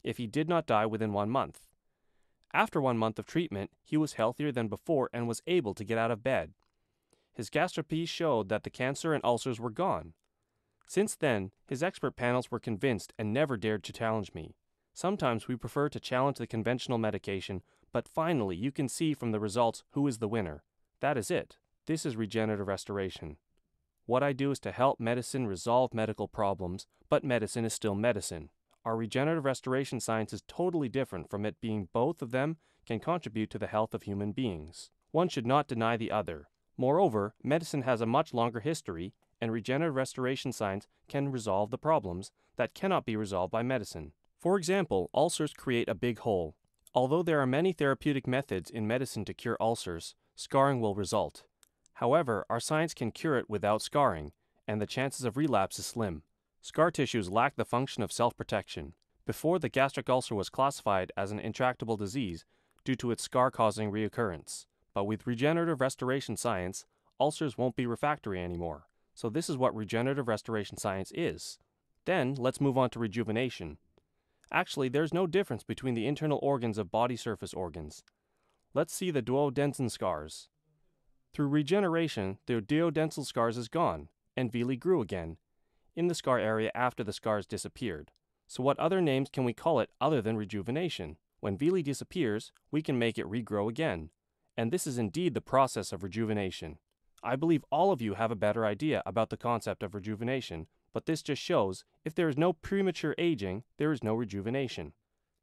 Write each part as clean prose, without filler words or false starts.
if he did not die within 1 month. After 1 month of treatment, he was healthier than before and was able to get out of bed. His gastropy showed that the cancer and ulcers were gone. Since then, his expert panels were convinced and never dared to challenge me. Sometimes we prefer to challenge the conventional medication, but finally you can see from the results who is the winner. That is it. This is regenerative restoration. What I do is to help medicine resolve medical problems, but medicine is still medicine. Our regenerative restoration science is totally different from it being both of them can contribute to the health of human beings. One should not deny the other. Moreover, medicine has a much longer history, and regenerative restoration science can resolve the problems that cannot be resolved by medicine. For example, ulcers create a big hole. Although there are many therapeutic methods in medicine to cure ulcers, scarring will result. However, our science can cure it without scarring, and the chances of relapse is slim. Scar tissues lack the function of self-protection. Before, the gastric ulcer was classified as an intractable disease due to its scar-causing reoccurrence. But with regenerative restoration science, ulcers won't be refractory anymore. So this is what regenerative restoration science is. Then, let's move on to rejuvenation. Actually, there's no difference between the internal organs of body surface organs. Let's see the duodensin scars. Through regeneration, the duodental scars is gone, and villi grew again in the scar area after the scars disappeared. So what other names can we call it other than rejuvenation? When villi disappears, we can make it regrow again. And this is indeed the process of rejuvenation. I believe all of you have a better idea about the concept of rejuvenation, but this just shows if there is no premature aging, there is no rejuvenation.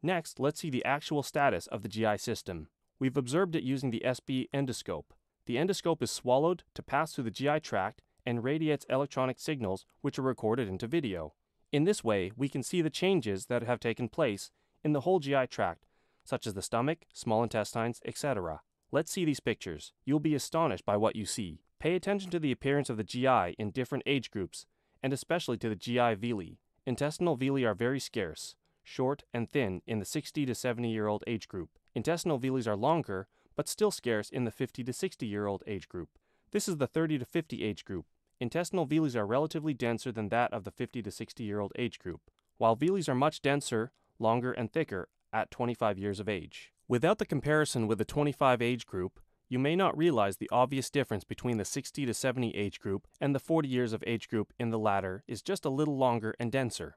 Next, let's see the actual status of the GI system. We've observed it using the SB endoscope. The endoscope is swallowed to pass through the GI tract and radiates electronic signals which are recorded into video. In this way, we can see the changes that have taken place in the whole GI tract, such as the stomach, small intestines, etc. Let's see these pictures. You'll be astonished by what you see. Pay attention to the appearance of the GI in different age groups, and especially to the GI villi. Intestinal villi are very scarce, short and thin in the 60 to 70-year-old age group. Intestinal villi are longer, but still scarce in the 50 to 60-year-old age group. This is the 30 to 50 age group. Intestinal villi are relatively denser than that of the 50 to 60-year-old age group, while villi are much denser, longer, and thicker at 25 years of age. Without the comparison with the 25 age group, you may not realize the obvious difference between the 60 to 70 age group and the 40 years of age group in the latter is just a little longer and denser.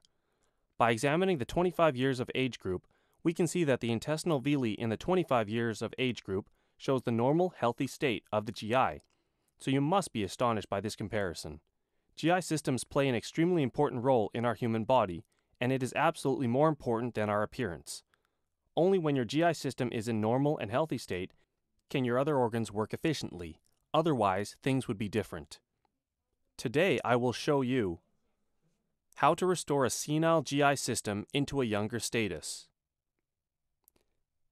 By examining the 25 years of age group, we can see that the intestinal villi in the 25 years of age group shows the normal, healthy state of the GI. So you must be astonished by this comparison. GI systems play an extremely important role in our human body, and it is absolutely more important than our appearance. Only when your GI system is in normal and healthy state can your other organs work efficiently. Otherwise, things would be different. Today, I will show you how to restore a senile GI system into a younger status.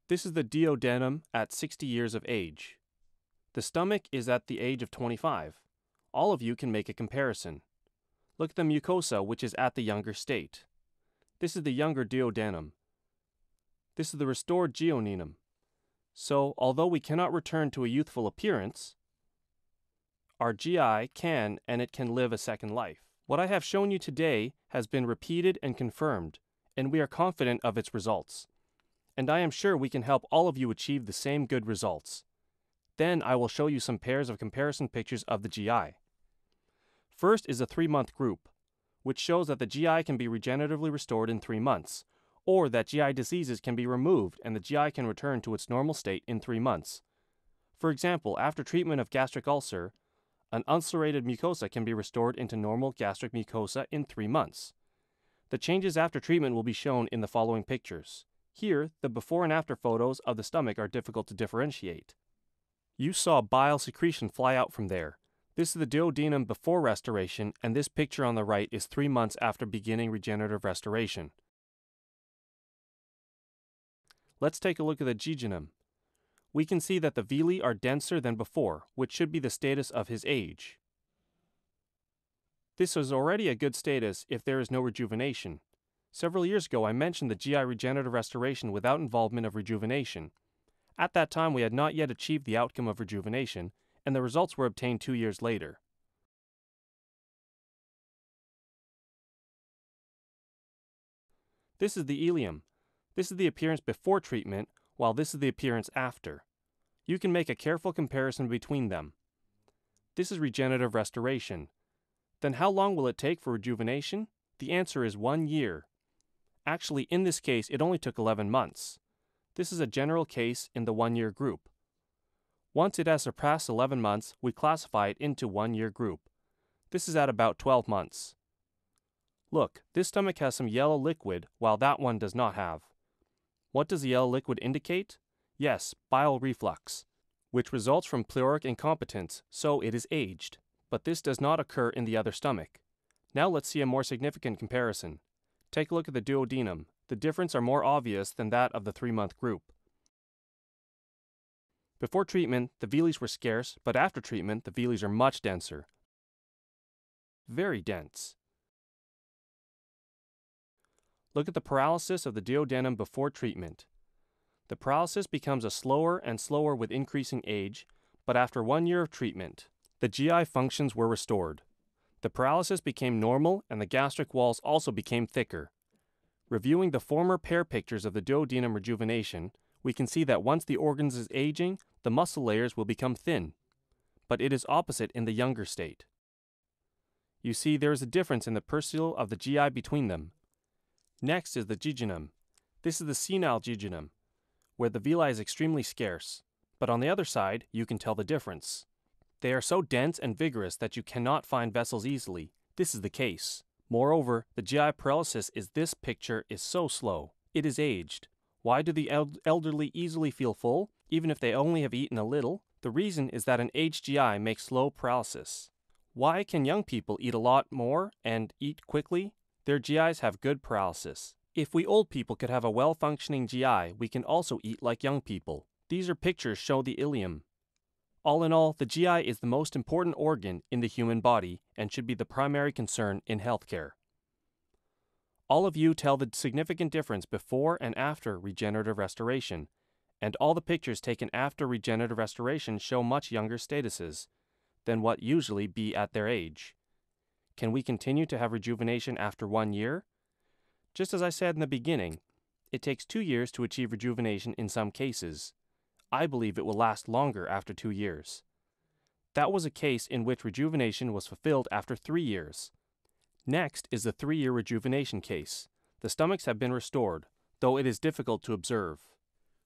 This is the duodenum at 60 years of age. The stomach is at the age of 25. All of you can make a comparison. Look at the mucosa, which is at the younger state. This is the younger duodenum. This is the restored duodenum. So, although we cannot return to a youthful appearance, our GI can, and it can live a second life. What I have shown you today has been repeated and confirmed, and we are confident of its results. And I am sure we can help all of you achieve the same good results. Then I will show you some pairs of comparison pictures of the GI. First is a 3-month group, which shows that the GI can be regeneratively restored in 3 months, or that GI diseases can be removed and the GI can return to its normal state in 3 months. For example, after treatment of gastric ulcer, an ulcerated mucosa can be restored into normal gastric mucosa in 3 months. The changes after treatment will be shown in the following pictures. Here, the before and after photos of the stomach are difficult to differentiate. You saw bile secretion fly out from there. This is the duodenum before restoration, and this picture on the right is 3 months after beginning regenerative restoration. Let's take a look at the jejunum. We can see that the villi are denser than before, which should be the status of his age. This is already a good status if there is no rejuvenation. Several years ago, I mentioned the GI regenerative restoration without involvement of rejuvenation. At that time, we had not yet achieved the outcome of rejuvenation, and the results were obtained 2 years later. This is the ileum. This is the appearance before treatment, while this is the appearance after. You can make a careful comparison between them. This is regenerative restoration. Then how long will it take for rejuvenation? The answer is 1 year. Actually, in this case, it only took 11 months. This is a general case in the 1-year group. Once it has surpassed 11 months, we classify it into 1-year group. This is at about 12 months. Look, this stomach has some yellow liquid, while that one does not have. What does the yellow liquid indicate? Yes, bile reflux, which results from pleuric incompetence, so it is aged. But this does not occur in the other stomach. Now let's see a more significant comparison. Take a look at the duodenum. The differences are more obvious than that of the 3-month group. Before treatment, the villi were scarce, but after treatment, the villi are much denser. Very dense. Look at the paralysis of the duodenum before treatment. The paralysis becomes slower and slower with increasing age, but after 1 year of treatment, the GI functions were restored. The paralysis became normal and the gastric walls also became thicker. Reviewing the former pair pictures of the duodenum rejuvenation, we can see that once the organs is aging, the muscle layers will become thin. But it is opposite in the younger state. You see there is a difference in the perceval of the GI between them. Next is the jejunum. This is the senile jejunum, where the villi is extremely scarce, but on the other side, you can tell the difference. They are so dense and vigorous that you cannot find vessels easily. This is the case. Moreover, the GI paralysis is this picture is so slow. It is aged. Why do the elderly easily feel full, even if they only have eaten a little? The reason is that an aged GI makes slow paralysis. Why can young people eat a lot more and eat quickly? Their GIs have good paralysis. If we old people could have a well-functioning GI, we can also eat like young people. These are pictures show the ileum. All in all, the GI is the most important organ in the human body and should be the primary concern in healthcare. All of you tell the significant difference before and after regenerative restoration, and all the pictures taken after regenerative restoration show much younger statuses than what usually be at their age. Can we continue to have rejuvenation after 1 year? Just as I said in the beginning, it takes 2 years to achieve rejuvenation in some cases. I believe it will last longer after 2 years. That was a case in which rejuvenation was fulfilled after 3 years. Next is the 3-year rejuvenation case. The stomachs have been restored, though it is difficult to observe.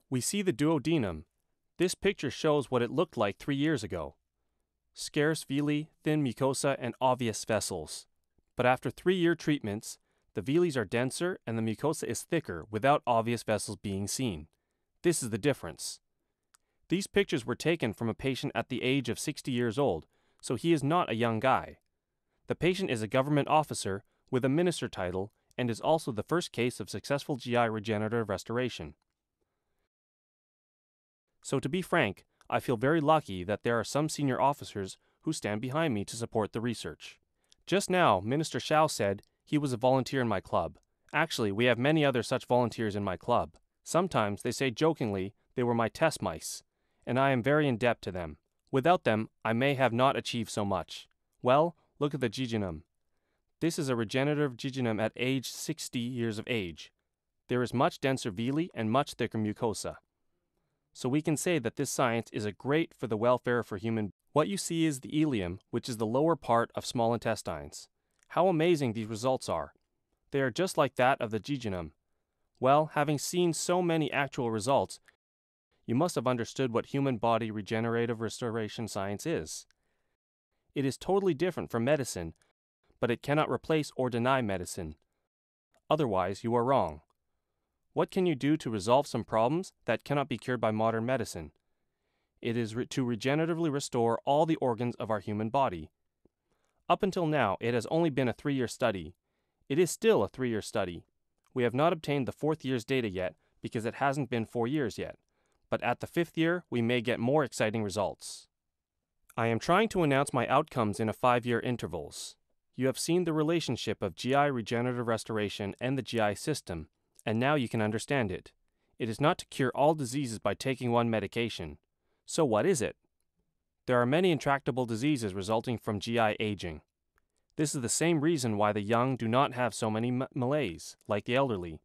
We see the duodenum. This picture shows what it looked like 3 years ago. Scarce villi, thin mucosa, and obvious vessels. But after 3-year treatments, the villi are denser and the mucosa is thicker without obvious vessels being seen. This is the difference. These pictures were taken from a patient at the age of 60 years old, so he is not a young guy. The patient is a government officer with a minister title and is also the first case of successful GI regenerative restoration. So to be frank, I feel very lucky that there are some senior officers who stand behind me to support the research. Just now, Minister Shao said he was a volunteer in my club. Actually, we have many other such volunteers in my club. Sometimes they say jokingly they were my test mice, and I am very in debt to them. Without them, I may have not achieved so much. Well, look at the jejunum. This is a regenerative jejunum at age 60 years of age. There is much denser villi and much thicker mucosa. So we can say that this science is great for the welfare for human. What you see is the ileum, which is the lower part of small intestines. How amazing these results are. They are just like that of the jejunum. Well, having seen so many actual results, you must have understood what human body regenerative restoration science is. It is totally different from medicine, but it cannot replace or deny medicine. Otherwise, you are wrong. What can you do to resolve some problems that cannot be cured by modern medicine? It is to regeneratively restore all the organs of our human body. Up until now, it has only been a 3-year study. It is still a 3-year study. We have not obtained the 4th year's data yet because it hasn't been 4 years yet. But at the 5th year, we may get more exciting results. I am trying to announce my outcomes in 5-year intervals. You have seen the relationship of GI regenerative restoration and the GI system, and now you can understand it. It is not to cure all diseases by taking one medication. So what is it? There are many intractable diseases resulting from GI aging. This is the same reason why the young do not have so many malaise, like the elderly.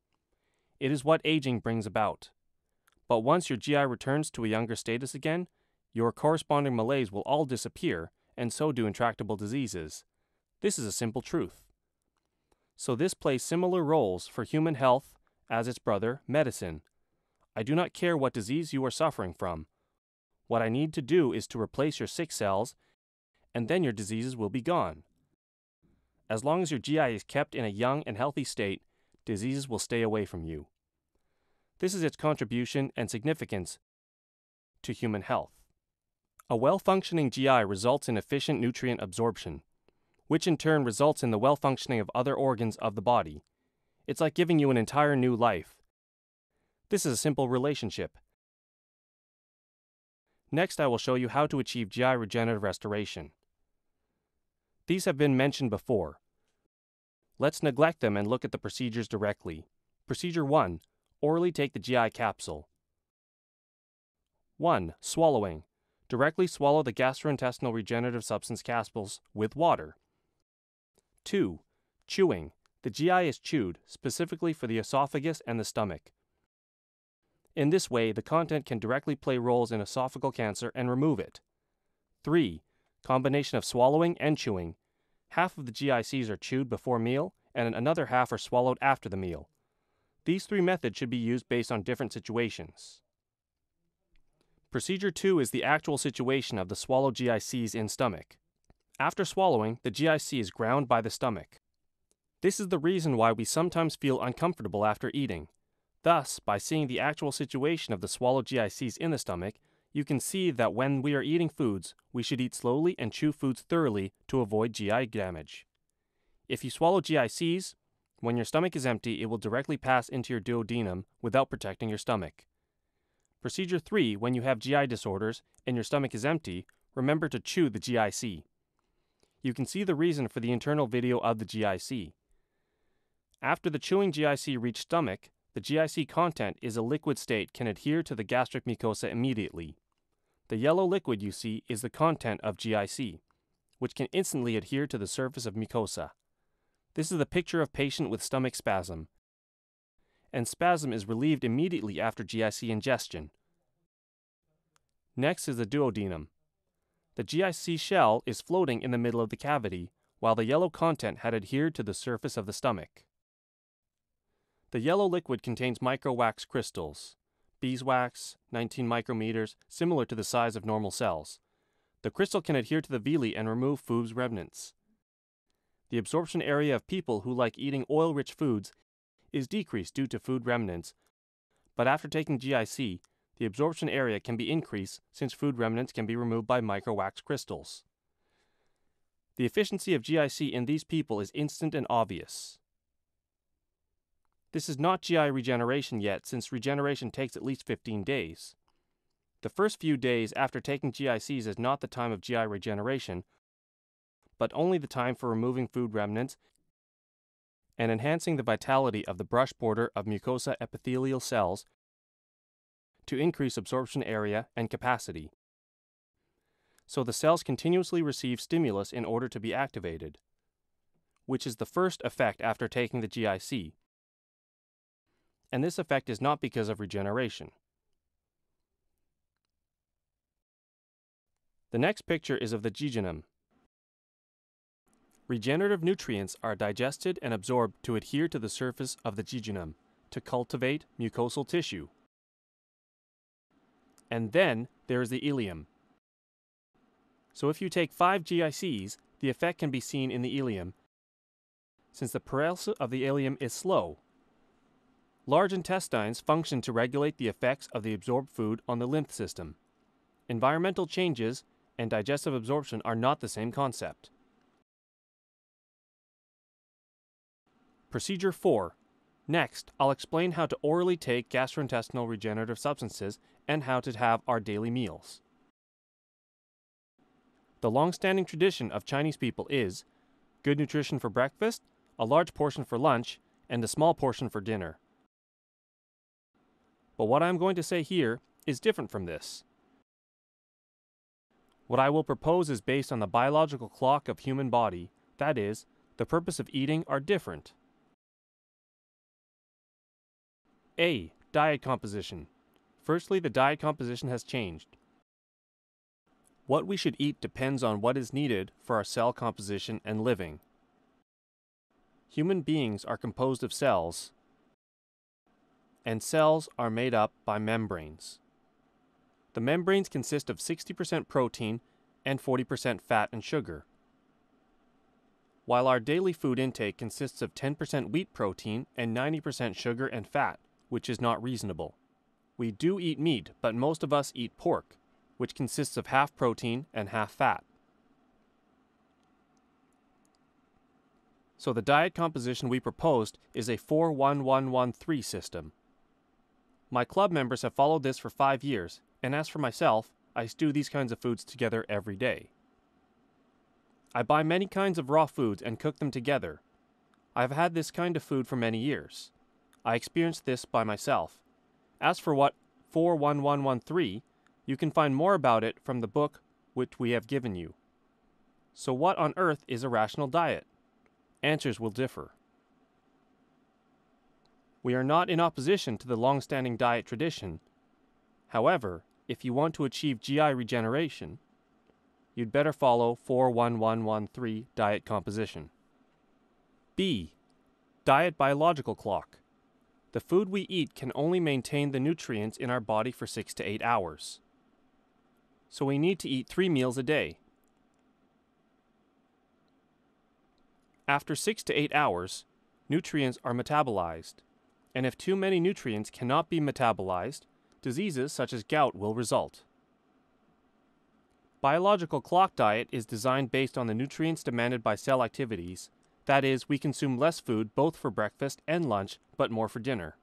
It is what aging brings about. But once your GI returns to a younger status again, your corresponding malaise will all disappear, and so do intractable diseases. This is a simple truth. So this plays similar roles for human health as its brother, medicine. I do not care what disease you are suffering from. What I need to do is to replace your sick cells, and then your diseases will be gone. As long as your GI is kept in a young and healthy state, diseases will stay away from you. This is its contribution and significance to human health. A well-functioning GI results in efficient nutrient absorption, which in turn results in the well-functioning of other organs of the body. It's like giving you an entire new life. This is a simple relationship. Next, I will show you how to achieve GI regenerative restoration. These have been mentioned before. Let's neglect them and look at the procedures directly. Procedure 1. Orally take the GI capsule. 1. Swallowing. Directly swallow the gastrointestinal regenerative substance capsules with water. 2. Chewing. The GI is chewed, specifically for the esophagus and the stomach. In this way, the content can directly play roles in esophageal cancer and remove it. 3. Combination of swallowing and chewing. Half of the GICs are chewed before meal, and another half are swallowed after the meal. These 3 methods should be used based on different situations. Procedure 2 is the actual situation of the swallowed GICs in stomach. After swallowing, the GIC is ground by the stomach. This is the reason why we sometimes feel uncomfortable after eating. Thus, by seeing the actual situation of the swallowed GICs in the stomach, you can see that when we are eating foods, we should eat slowly and chew foods thoroughly to avoid GI damage. If you swallow GICs, when your stomach is empty, it will directly pass into your duodenum without protecting your stomach. Procedure 3, when you have GI disorders and your stomach is empty, remember to chew the GIC. You can see the reason for the internal video of the GIC. After the chewing GIC reaches stomach, the GIC content is a liquid state can adhere to the gastric mucosa immediately. The yellow liquid you see is the content of GIC, which can instantly adhere to the surface of mucosa. This is the picture of patient with stomach spasm, and spasm is relieved immediately after GIC ingestion. Next is the duodenum. The GIC shell is floating in the middle of the cavity, while the yellow content had adhered to the surface of the stomach. The yellow liquid contains micro-wax crystals, beeswax, 19 micrometers, similar to the size of normal cells. The crystal can adhere to the villi and remove food remnants. The absorption area of people who like eating oil-rich foods is decreased due to food remnants, but after taking GIC, the absorption area can be increased since food remnants can be removed by micro-wax crystals. The efficiency of GIC in these people is instant and obvious. This is not GI regeneration yet, since regeneration takes at least 15 days. The first few days after taking GICs is not the time of GI regeneration, but only the time for removing food remnants and enhancing the vitality of the brush border of mucosa epithelial cells to increase absorption area and capacity. So the cells continuously receive stimulus in order to be activated, which is the first effect after taking the GIC. And this effect is not because of regeneration. The next picture is of the jejunum. Regenerative nutrients are digested and absorbed to adhere to the surface of the jejunum to cultivate mucosal tissue. And then there is the ileum. So if you take 5 GICs, the effect can be seen in the ileum, since the paralysis of the ileum is slow. Large intestines function to regulate the effects of the absorbed food on the lymph system. Environmental changes and digestive absorption are not the same concept. Procedure 4. Next, I'll explain how to orally take gastrointestinal regenerative substances and how to have our daily meals. The long-standing tradition of Chinese people is good nutrition for breakfast, a large portion for lunch, and a small portion for dinner. But what I'm going to say here is different from this. What I will propose is based on the biological clock of human body, that is, the purpose of eating are different. A. Diet composition. Firstly, the diet composition has changed. What we should eat depends on what is needed for our cell composition and living. Human beings are composed of cells, and cells are made up by membranes. The membranes consist of 60% protein and 40% fat and sugar. While our daily food intake consists of 10% wheat protein and 90% sugar and fat, which is not reasonable. We do eat meat, but most of us eat pork, which consists of half protein and half fat. So the diet composition we proposed is a 4-1-1-1-3 system. My club members have followed this for 5 years, and as for myself, I stew these kinds of foods together every day. I buy many kinds of raw foods and cook them together. I have had this kind of food for many years. I experienced this by myself. As for what 4-1-1-1-3, you can find more about it from the book which we have given you. So what on earth is a rational diet? Answers will differ. We are not in opposition to the long-standing diet tradition. However, if you want to achieve GI regeneration, you'd better follow 4-1-1-1-3 diet composition. B. Diet biological clock. The food we eat can only maintain the nutrients in our body for 6 to 8 hours. So we need to eat 3 meals a day. After 6 to 8 hours, nutrients are metabolized, and if too many nutrients cannot be metabolized, diseases such as gout will result. Biological clock diet is designed based on the nutrients demanded by cell activities. That is, we consume less food both for breakfast and lunch, but more for dinner.